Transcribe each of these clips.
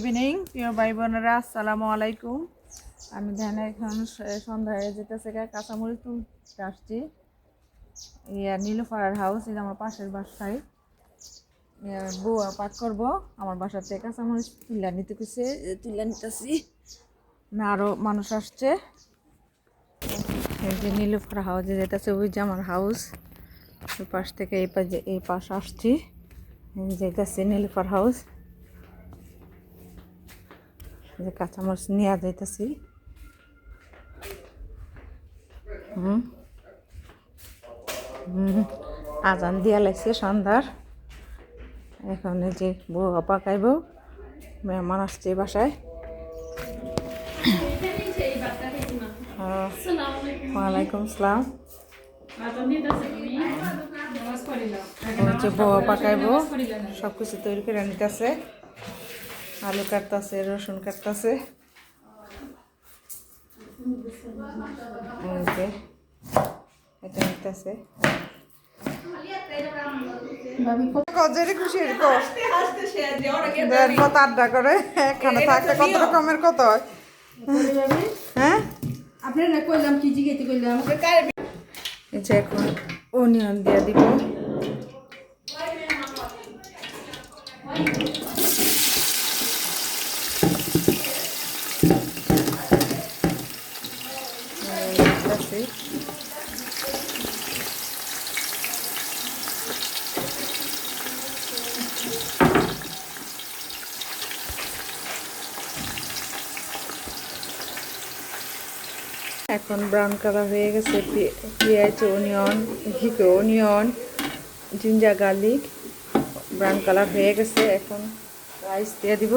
Evening প্রিয় ভাই বোনেরা, আসসালামু আলাইকুম। আমি ধ্যানে এখন সন্ধ্যায় যেতেছে কাঁচামরিচ তুলতে আসছি। নীলুফার হাউস, এটা আমার পাশের বাসায়। বউয়া পাক করবো আমার বাসার থেকে কাঁচামরিচ তুলে নিতে গেছে, তুলে নিতেছি না। আরও মানুষ আসছে। এই যে নীলুফার হাউসে যেতেছে, ওই যে আমার হাউস। ওই পাশ থেকে এই পাশ আসছি, যেতেছি নীলুফার হাউস। যে কাঁচামরিচ নিয়ে যাইতেছি। আজান দিয়া লাগছে সন্ধ্যার। এখন যে বউ পাকাইব, মেহমান আসছে বাসায়। ওয়ালাইকুম আসসালাম। যে বউ পাকাইব, সব কিছু তৈরি করে নিতেছে। আলু কাটতেছে, রসুন কাটতেছে। এটা নিতেছে। আড্ডা করে এখানে থাকতে কত রকমের কত হয়। হ্যাঁ, আপনারা কইলাম কি জিজ্ঞেস করলাম। এই যে এখন অনিয়ন দিয়ে দিব। এখন ব্রাউন কালার হয়ে গেছে। পেঁয়াজ, onion, ginger garlic brown colour হয়ে গেছে। এখন রাইস দিয়ে দিব।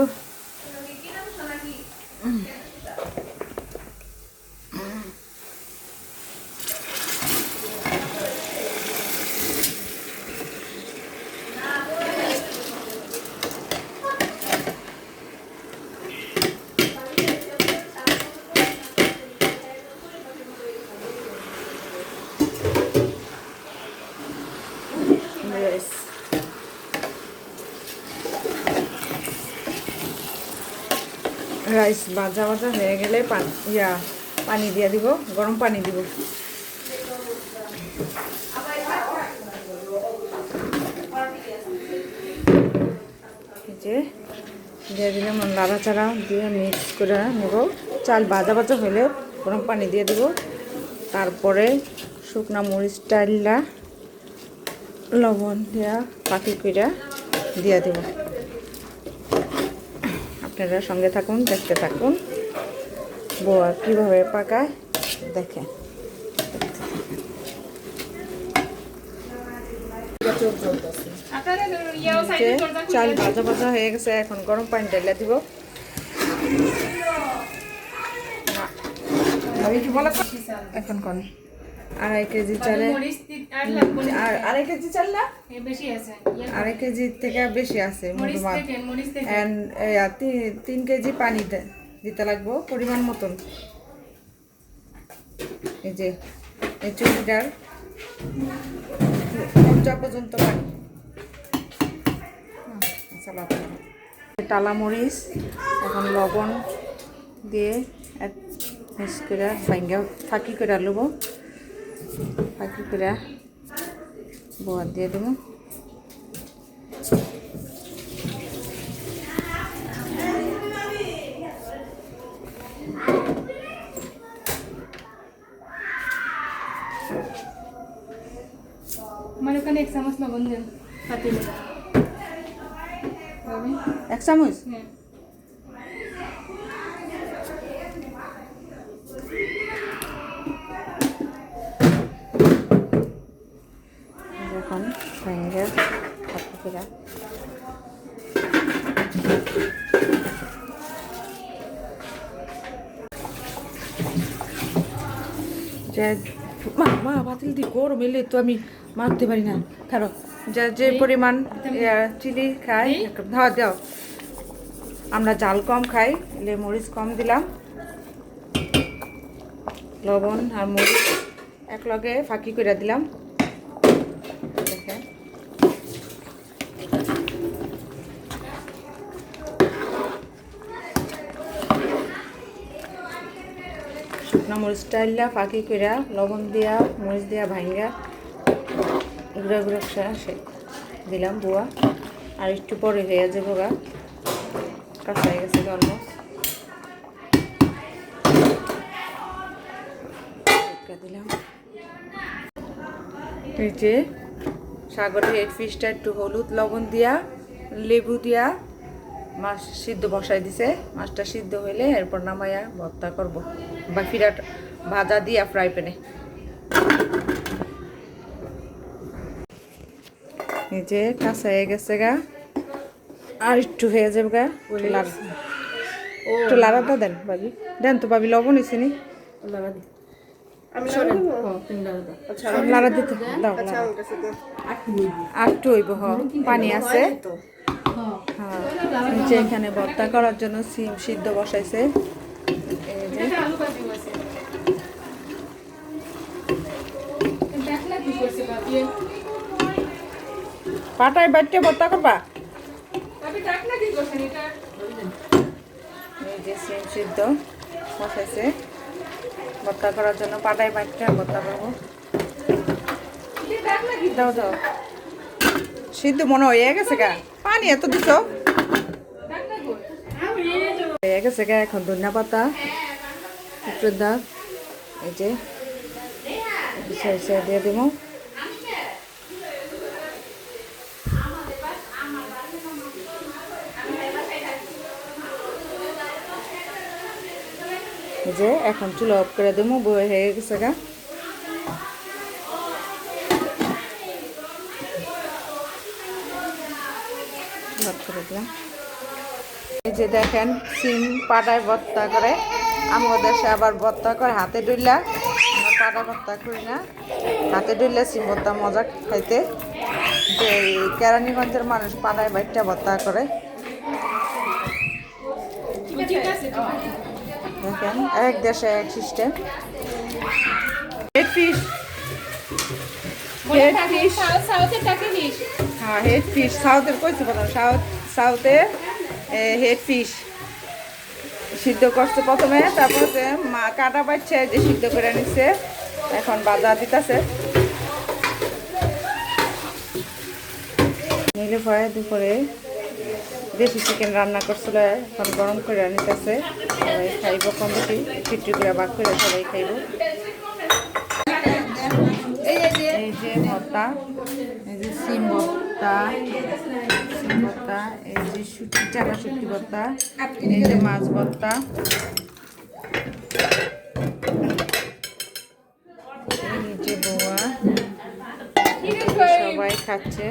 রাইস ভাজা হয়ে গেলে পানি দিয়ে দিব, গরম পানি দিব। যে দিয়ে দিলাম, নাড়াচাড়া দিয়ে মিক্স করে নেব। চাল ভাজা হলে গরম পানি দিয়ে দিব। তারপরে শুকনা মরিচ ডাইলা লবণ দিয়া পাতি করে দিয়ে দেব। আপনারা সঙ্গে থাকুন, দেখতে থাকুন বউয়া কীভাবে পাকায় দেখেন। চাল ভাজা হয়ে গেছে। এখন গরম পানি ঢেলে দিব। এখন কোন আড়াই কেজি চালে, আর আড়াই কেজি চাল না, আড়াই কেজি থেকে বেশি আছে। 3 কেজি পানি দিতে লাগবো পরিমাণ মতন। এই যে এই চুড়িটার পর্যা পর্যন্ত পানি। টালা মরিচ এখন লবণ দিয়ে মিক্স করে ফাঁকি করে লব। ফাঁকি করে বয়াত দিয়ে দেবো। মানে ওখানে 1 চামচ লবণ দেন, 1 চামচ। এখন ভেঙে মা বাতিল দি গরম এলে তো আমি মারতে পারি না। খারো যে পরিমাণ চিলি খাই ধাওয়া দাও। আমরা জাল কম খাই, এলে মরিচ কম দিলাম। লবণ আর মরিচ একলগে ফাঁকি করে দিলাম। দেখেন শুকনা মরিচ টাইলা ফাঁকি করে লবণ দিয়া মরিচ দিয়া ভাঙ্গা গুঁড়া গুঁড়া সে দিলাম বুয়া। আর একটু পরে হয়ে যাবো গা, কাঁচা হয়ে গেছে অলমোস্ট। দিলাম এই যে সাগরের হেড ফিশটা একটু হলুদ লবণ দিয়া লেবু দিয়া মাছ সিদ্ধ বসাই দিছে। মাছটা সিদ্ধ হইলে এরপর নামাইয়া ভর্তা করব বা ফিরাট ভাজা দিয়া ফ্রাই প্যানে। এই যে কাঁচা হয়ে গেছে গা, আর একটু হয়ে যাবে গা। একটু লাড়াটা দেন ভাবি, দেন তো ভাবি, লবণ হয়েছে নি? লাড়া দিতে দাও, একটু হইব। পানি আছে। হ্যাঁ, নিচে এখানে ভর্তা করার জন্য সিম সিদ্ধ বসাইছে। এই যে পাটায় বাটতে ভর্তা করবা। এই যে সিম সিদ্ধ বসাইছে ভর্তা করার জন্য, পাটায় বাটতে ভর্তা করবো। দাও দাও, সিদ্ধ মনে হয়ে গেছে গা, পানি এত দিছ হয়ে গেছে গা। এখন ধনিয়া পাতা একটু দাও, এই যে দিয়ে দিব। এই যে এখন চুলা অফ করে দেবো, বয়ে হয়ে গেছে গা। এই যে দেখেন সিম পাটায় ভর্তা করে, আমার দেশে আবার ভর্তা করে হাতে ডুইলা, আমরা পাটা ভর্তা করি না, হাতে ডুইলা সিম ভর্তা মজা খাইতে। যে কেরানীগঞ্জের মানুষ পাটায় বাইটটা ভর্তা করে। দেখেন এক দেশে এক system. Head fish, head fish, হ্যাঁ হেড ফিশ সাউথের কইছে প্রথম, সাউথে হেড ফিশ সিদ্ধ করছে প্রথমে, তারপর মা কাটা পাচ্ছে যে সিদ্ধ করে নিচ্ছে, এখন বাজার দিতেছে। নিলে ভয়ে দুপুরে দেশি চিকেন রান্না করছিল, এখন গরম করে নিতেছে। সবাই খাইব কম বেশি, ফিট্রি করে বাক করে সবাই খাইব। এই যে ভর্তা, এই যে সিম ভর্তা, এই যে চানা শুটকি ভর্তা, এই যে মাছ ভর্তা, এই যে বউয়া, সবাই খাচ্ছে।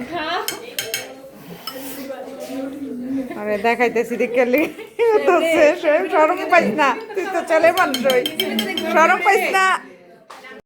আরে দেখাইতেছি দেখে শরম পাইস না, তুই তো চলে মানুষ, শরম পাইস না।